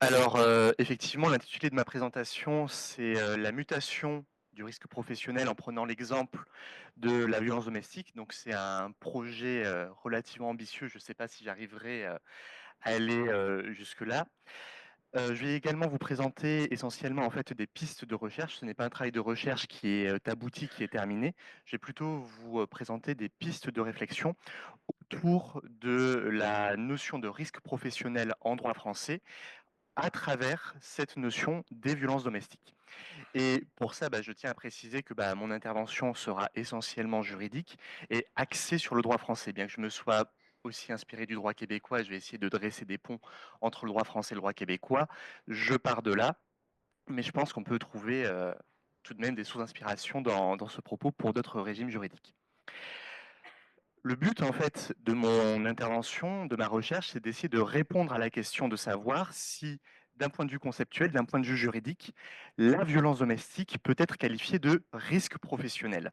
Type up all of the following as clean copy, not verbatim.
Alors, effectivement, l'intitulé de ma présentation, c'est, «La mutation du risque professionnel en prenant l'exemple de la violence domestique». Donc c'est un projet, relativement ambitieux. Je ne sais pas si j'arriverai, à aller, jusque-là. Je vais également vous présenter essentiellement, en fait, des pistes de recherche. Ce n'est pas un travail de recherche qui est, abouti, qui est terminé. Je vais plutôt vous, présenter des pistes de réflexion autour de la notion de risque professionnel en droit français à travers cette notion des violences domestiques. Et pour ça, je tiens à préciser que mon intervention sera essentiellement juridique et axée sur le droit français. Bien que je me sois aussi inspiré du droit québécois, je vais essayer de dresser des ponts entre le droit français et le droit québécois. Je pars de là, mais je pense qu'on peut trouver tout de même des sources d'inspiration dans ce propos pour d'autres régimes juridiques. Le but, en fait, de mon intervention, de ma recherche, c'est d'essayer de répondre à la question de savoir si, d'un point de vue conceptuel, d'un point de vue juridique, la violence domestique peut être qualifiée de risque professionnel.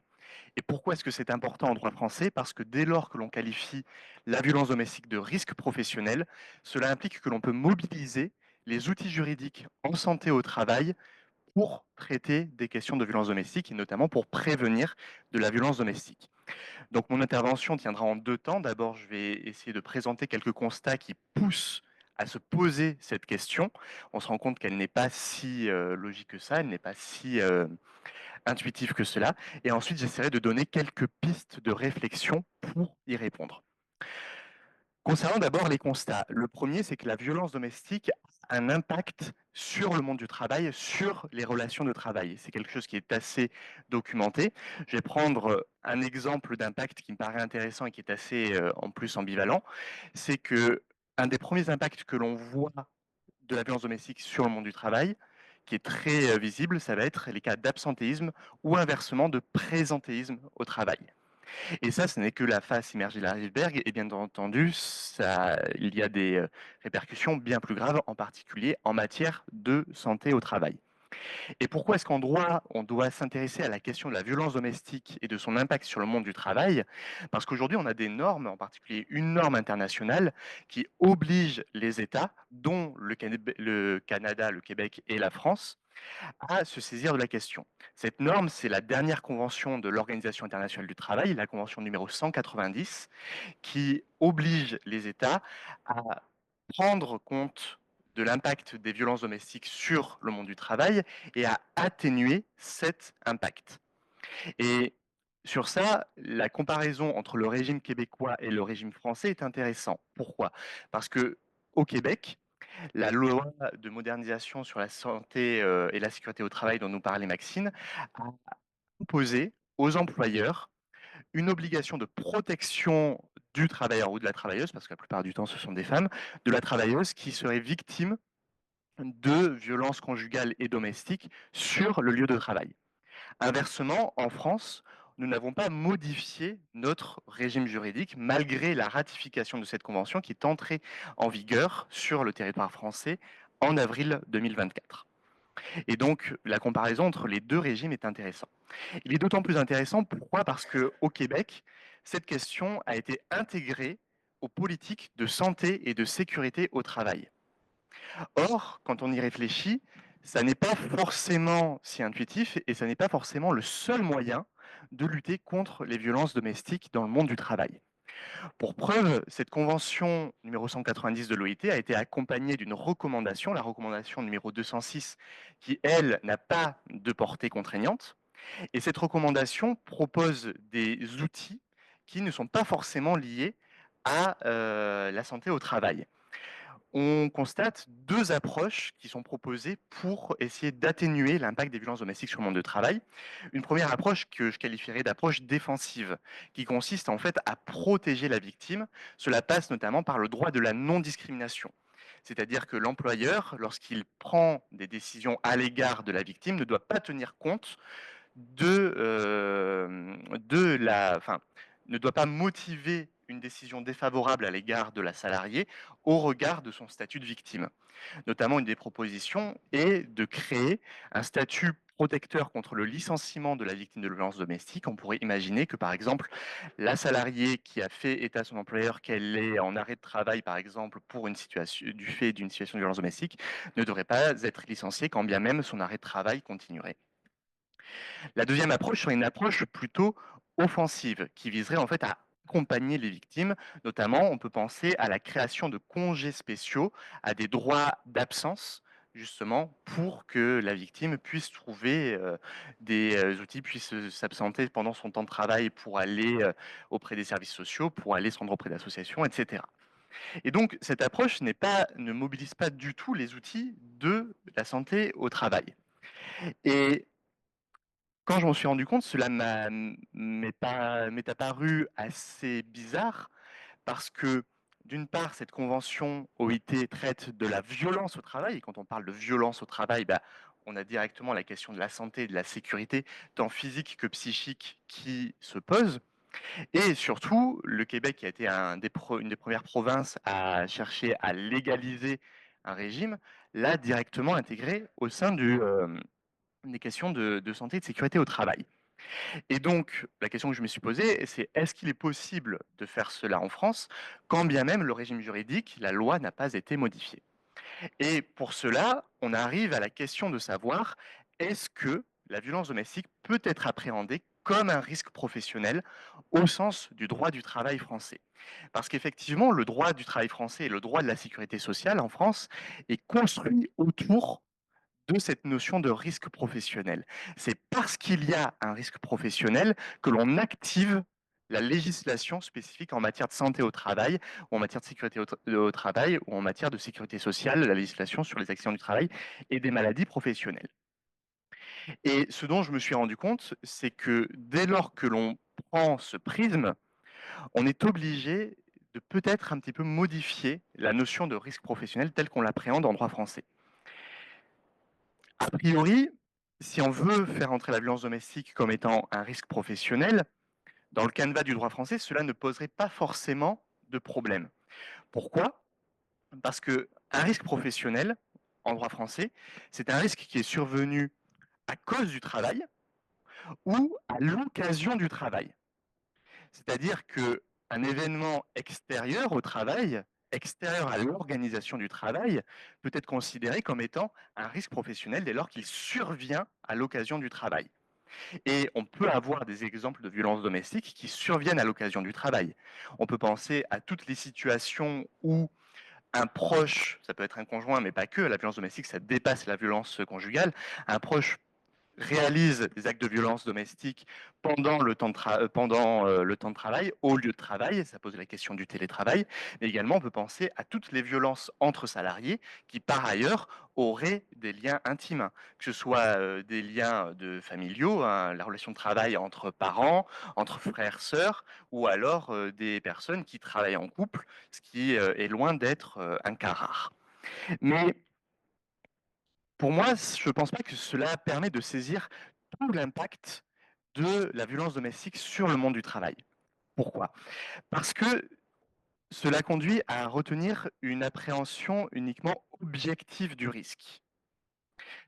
Et pourquoi est-ce que c'est important en droit français? Parce que dès lors que l'on qualifie la violence domestique de risque professionnel, cela implique que l'on peut mobiliser les outils juridiques en santé au travail pour traiter des questions de violence domestique et notamment pour prévenir de la violence domestique. Donc mon intervention tiendra en deux temps. D'abord, je vais essayer de présenter quelques constats qui poussent à se poser cette question. On se rend compte qu'elle n'est pas si logique que ça, elle n'est pas si intuitive que cela. Et ensuite, j'essaierai de donner quelques pistes de réflexion pour y répondre. Concernant d'abord les constats, le premier, c'est que la violence domestique a un impact sur le monde du travail, sur les relations de travail. C'est quelque chose qui est assez documenté. Je vais prendre un exemple d'impact qui me paraît intéressant et qui est assez en plus ambivalent. C'est que un des premiers impacts que l'on voit de la violence domestique sur le monde du travail, qui est très visible, ça va être les cas d'absentéisme ou inversement de présentéisme au travail. Et ça, ce n'est que la face immergée de l'iceberg et bien entendu, il y a des répercussions bien plus graves, en particulier en matière de santé au travail. Et pourquoi est-ce qu'en droit, on doit s'intéresser à la question de la violence domestique et de son impact sur le monde du travail? Parce qu'aujourd'hui, on a des normes, en particulier une norme internationale, qui oblige les États, dont le Canada, le Québec et la France, à se saisir de la question. Cette norme, c'est la dernière convention de l'Organisation internationale du travail, la convention numéro 190, qui oblige les États à prendre compte de l'impact des violences domestiques sur le monde du travail et à atténuer cet impact. Et sur ça, la comparaison entre le régime québécois et le régime français est intéressante. Pourquoi? Parce que au Québec, la loi de modernisation sur la santé et la sécurité au travail dont nous parlait Maxine a imposé aux employeurs une obligation de protection du travailleur ou de la travailleuse, parce que la plupart du temps ce sont des femmes, de la travailleuse qui serait victime de violences conjugales et domestiques sur le lieu de travail. Inversement, en France, nous n'avons pas modifié notre régime juridique malgré la ratification de cette convention qui est entrée en vigueur sur le territoire français en avril 2024. Et donc, la comparaison entre les deux régimes est intéressante. Il est d'autant plus intéressant, pourquoi? Parce qu'au Québec, cette question a été intégrée aux politiques de santé et de sécurité au travail. Or, quand on y réfléchit, ça n'est pas forcément si intuitif et ça n'est pas forcément le seul moyen de lutter contre les violences domestiques dans le monde du travail. Pour preuve, cette convention numéro 190 de l'OIT a été accompagnée d'une recommandation, la recommandation numéro 206, qui, elle, n'a pas de portée contraignante. Et cette recommandation propose des outils qui ne sont pas forcément liés à la santé au travail. On constate deux approches qui sont proposées pour essayer d'atténuer l'impact des violences domestiques sur le monde du travail. Une première approche que je qualifierais d'approche défensive, qui consiste en fait à protéger la victime. Cela passe notamment par le droit de la non-discrimination. C'est-à-dire que l'employeur, lorsqu'il prend des décisions à l'égard de la victime, ne doit pas tenir compte de la, enfin, ne doit pas motiver une décision défavorable à l'égard de la salariée au regard de son statut de victime. Notamment, une des propositions est de créer un statut protecteur contre le licenciement de la victime de violences domestiques, on pourrait imaginer que, par exemple, la salariée qui a fait état à son employeur qu'elle est en arrêt de travail, par exemple, pour une situation, du fait d'une situation de violence domestique, ne devrait pas être licenciée quand bien même son arrêt de travail continuerait. La deuxième approche serait une approche plutôt offensive, qui viserait en fait à accompagner les victimes. Notamment, on peut penser à la création de congés spéciaux, à des droits d'absence, justement, pour que la victime puisse trouver des outils, puisse s'absenter pendant son temps de travail pour aller auprès des services sociaux, pour aller se rendre auprès d'associations, etc. Et donc, cette approche ne mobilise pas du tout les outils de la santé au travail. Et quand je m'en suis rendu compte, cela m'est apparu assez bizarre parce que, d'une part, cette convention OIT traite de la violence au travail. Et quand on parle de violence au travail, bah, on a directement la question de la santé et de la sécurité, tant physique que psychique, qui se pose. Et surtout, le Québec, qui a été une des premières provinces à chercher à légaliser un régime, l'a directement intégré au sein des questions de santé et de sécurité au travail. Et donc, la question que je me suis posée, c'est est-ce qu'il est possible de faire cela en France, quand bien même le régime juridique, la loi n'a pas été modifiée? Et pour cela, on arrive à la question de savoir est-ce que la violence domestique peut être appréhendée comme un risque professionnel au sens du droit du travail français? Parce qu'effectivement, le droit du travail français et le droit de la sécurité sociale en France est construit autour de cette notion de risque professionnel. C'est parce qu'il y a un risque professionnel que l'on active la législation spécifique en matière de santé au travail, ou en matière de sécurité au travail, ou en matière de sécurité sociale, la législation sur les accidents du travail et des maladies professionnelles. Et ce dont je me suis rendu compte, c'est que dès lors que l'on prend ce prisme, on est obligé de peut-être un petit peu modifier la notion de risque professionnel telle qu'on l'appréhende en droit français. A priori, si on veut faire entrer la violence domestique comme étant un risque professionnel, dans le canevas du droit français, cela ne poserait pas forcément de problème. Pourquoi? Parce que un risque professionnel, en droit français, c'est un risque qui est survenu à cause du travail ou à l'occasion du travail. C'est-à-dire que un événement extérieur au travail, extérieur à l'organisation du travail, peut être considéré comme étant un risque professionnel dès lors qu'il survient à l'occasion du travail. Et on peut avoir des exemples de violences domestiques qui surviennent à l'occasion du travail. On peut penser à toutes les situations où un proche, ça peut être un conjoint, mais pas que, la violence domestique, ça dépasse la violence conjugale, un proche réalise des actes de violence domestique pendant le temps de travail, au lieu de travail, ça pose la question du télétravail, mais également on peut penser à toutes les violences entre salariés qui par ailleurs auraient des liens intimes, que ce soit des liens familiaux, hein, la relation de travail entre parents, entre frères, sœurs, ou alors des personnes qui travaillent en couple, ce qui est loin d'être un cas rare. Mais pour moi, je ne pense pas que cela permet de saisir tout l'impact de la violence domestique sur le monde du travail. Pourquoi? Parce que cela conduit à retenir une appréhension uniquement objective du risque.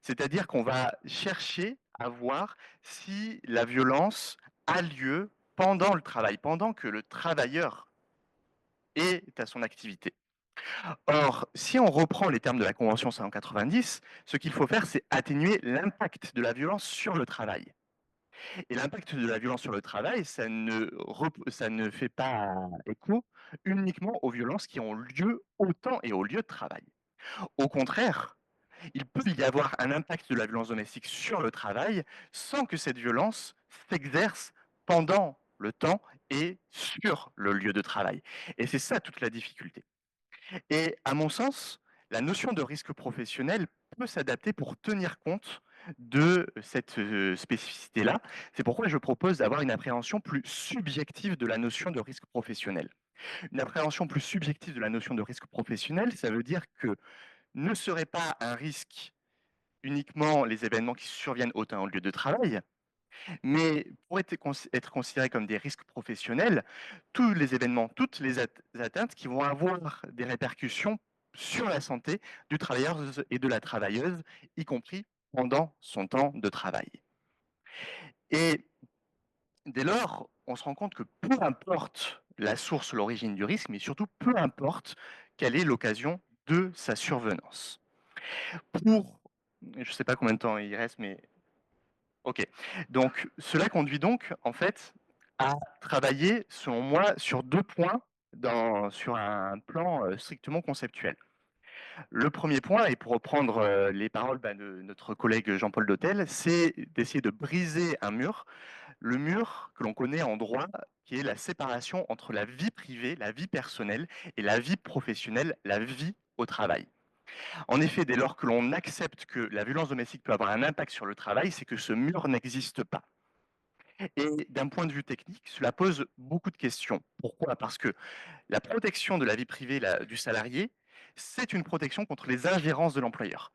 C'est-à-dire qu'on va chercher à voir si la violence a lieu pendant le travail, pendant que le travailleur est à son activité. Or, si on reprend les termes de la Convention 190, ce qu'il faut faire, c'est atténuer l'impact de la violence sur le travail. Et l'impact de la violence sur le travail, ça ne fait pas écho uniquement aux violences qui ont lieu au temps et au lieu de travail. Au contraire, il peut y avoir un impact de la violence domestique sur le travail sans que cette violence s'exerce pendant le temps et sur le lieu de travail. Et c'est ça toute la difficulté. Et à mon sens, la notion de risque professionnel peut s'adapter pour tenir compte de cette spécificité-là. C'est pourquoi je propose d'avoir une appréhension plus subjective de la notion de risque professionnel. Une appréhension plus subjective de la notion de risque professionnel, ça veut dire que ne serait pas un risque uniquement les événements qui surviennent au temps au lieu de travail, mais pour être considérés comme des risques professionnels, tous les événements, toutes les atteintes qui vont avoir des répercussions sur la santé du travailleur et de la travailleuse, y compris pendant son temps de travail. Et dès lors, on se rend compte que peu importe la source, l'origine du risque, mais surtout peu importe quelle est l'occasion de sa survenance. Pour, je ne sais pas combien de temps il reste, mais ok. Donc, cela conduit donc, en fait, à travailler, selon moi, sur deux points sur un plan strictement conceptuel. Le premier point, et pour reprendre les paroles de notre collègue Jean-Paul Dautel, c'est d'essayer de briser un mur, le mur que l'on connaît en droit, qui est la séparation entre la vie privée, la vie personnelle, et la vie professionnelle, la vie au travail. En effet, dès lors que l'on accepte que la violence domestique peut avoir un impact sur le travail, c'est que ce mur n'existe pas. Et d'un point de vue technique, cela pose beaucoup de questions. Pourquoi? Parce que la protection de la vie privée du salarié, c'est une protection contre les ingérences de l'employeur.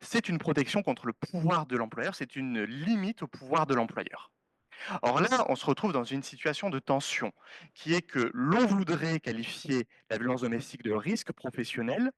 C'est une protection contre le pouvoir de l'employeur, c'est une limite au pouvoir de l'employeur. Or là, on se retrouve dans une situation de tension, qui est que l'on voudrait qualifier la violence domestique de risque professionnel,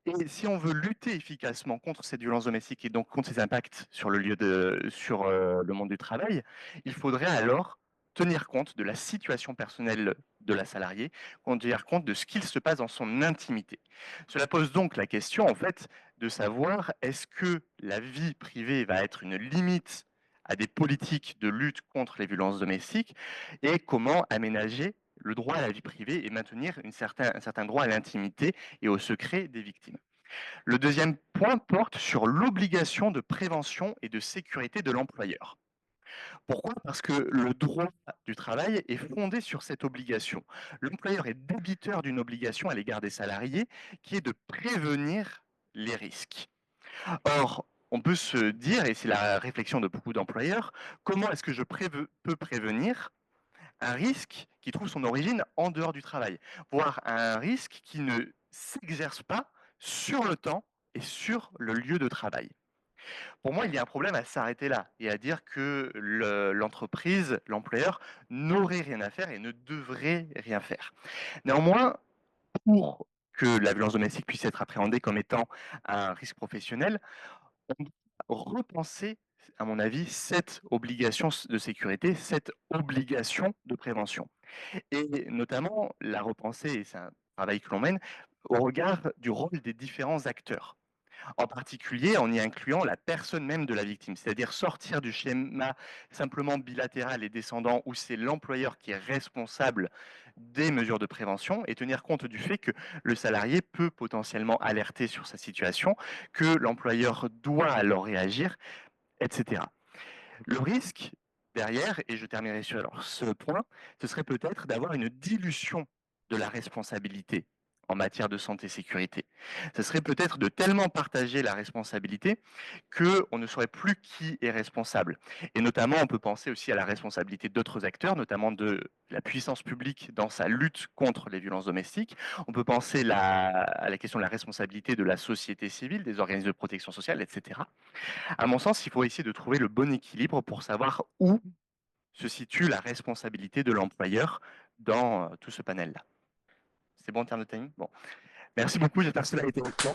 et si on veut lutter efficacement contre cette violence domestique et donc contre ses impacts sur le monde du travail, il faudrait alors tenir compte de la situation personnelle de la salariée, tenir compte de ce qu'il se passe dans son intimité. Cela pose donc la question, en fait, de savoir est-ce que la vie privée va être une limite à des politiques de lutte contre les violences domestiques et comment aménager le droit à la vie privée et maintenir un certain droit à l'intimité et au secret des victimes. Le deuxième point porte sur l'obligation de prévention et de sécurité de l'employeur. Pourquoi? Parce que le droit du travail est fondé sur cette obligation. L'employeur est débiteur d'une obligation à l'égard des salariés qui est de prévenir les risques. Or, on peut se dire, et c'est la réflexion de beaucoup d'employeurs, comment est-ce que je peux prévenir un risque qui trouve son origine en dehors du travail, voire un risque qui ne s'exerce pas sur le temps et sur le lieu de travail. Pour moi, il y a un problème à s'arrêter là et à dire que l'entreprise, l'employeur, n'aurait rien à faire et ne devrait rien faire. Néanmoins, pour que la violence domestique puisse être appréhendée comme étant un risque professionnel, on doit repenser, à mon avis, cette obligation de sécurité, cette obligation de prévention. Et notamment la repenser, et c'est un travail que l'on mène, au regard du rôle des différents acteurs. En particulier en y incluant la personne même de la victime, c'est-à-dire sortir du schéma simplement bilatéral et descendant où c'est l'employeur qui est responsable des mesures de prévention et tenir compte du fait que le salarié peut potentiellement alerter sur sa situation, que l'employeur doit alors réagir, etc. Le risque derrière, et je terminerai sur ce point, ce serait peut-être d'avoir une dilution de la responsabilité en matière de santé et sécurité. Ce serait peut-être de tellement partager la responsabilité qu'on ne saurait plus qui est responsable. Et notamment, on peut penser aussi à la responsabilité d'autres acteurs, notamment de la puissance publique dans sa lutte contre les violences domestiques. On peut penser à la question de la responsabilité de la société civile, des organismes de protection sociale, etc. À mon sens, il faut essayer de trouver le bon équilibre pour savoir où se situe la responsabilité de l'employeur dans tout ce panel-là. C'est bon en termes de timing? Bon. Merci beaucoup, j'espère que cela a été clair.